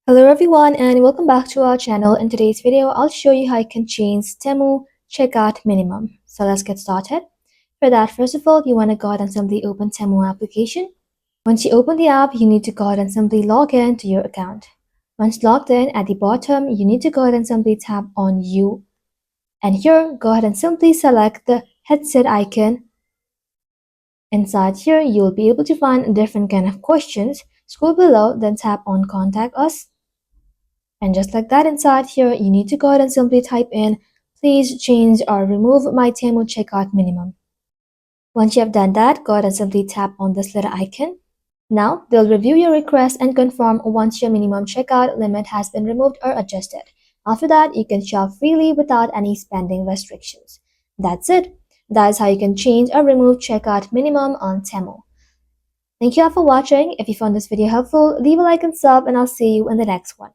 Hello everyone and welcome back to our channel. In today's video, I'll show you how you can change Temu checkout minimum. So let's get started. For that, first of all, you want to go ahead and simply open Temu application. Once you open the app, you need to go ahead and simply log in to your account. Once logged in, at the bottom, you need to go ahead and simply tap on You. And here, go ahead and simply select the headset icon. Inside here, you'll be able to find different kind of questions. Scroll below, then tap on Contact Us. And just like that, inside here, you need to go ahead and simply type in, please change or remove my Temu checkout minimum. Once you have done that, go ahead and simply tap on this little icon. Now, they'll review your request and confirm once your minimum checkout limit has been removed or adjusted. After that, you can shop freely without any spending restrictions. That's it. That is how you can change or remove checkout minimum on Temu. Thank you all for watching. If you found this video helpful, leave a like and sub, and I'll see you in the next one.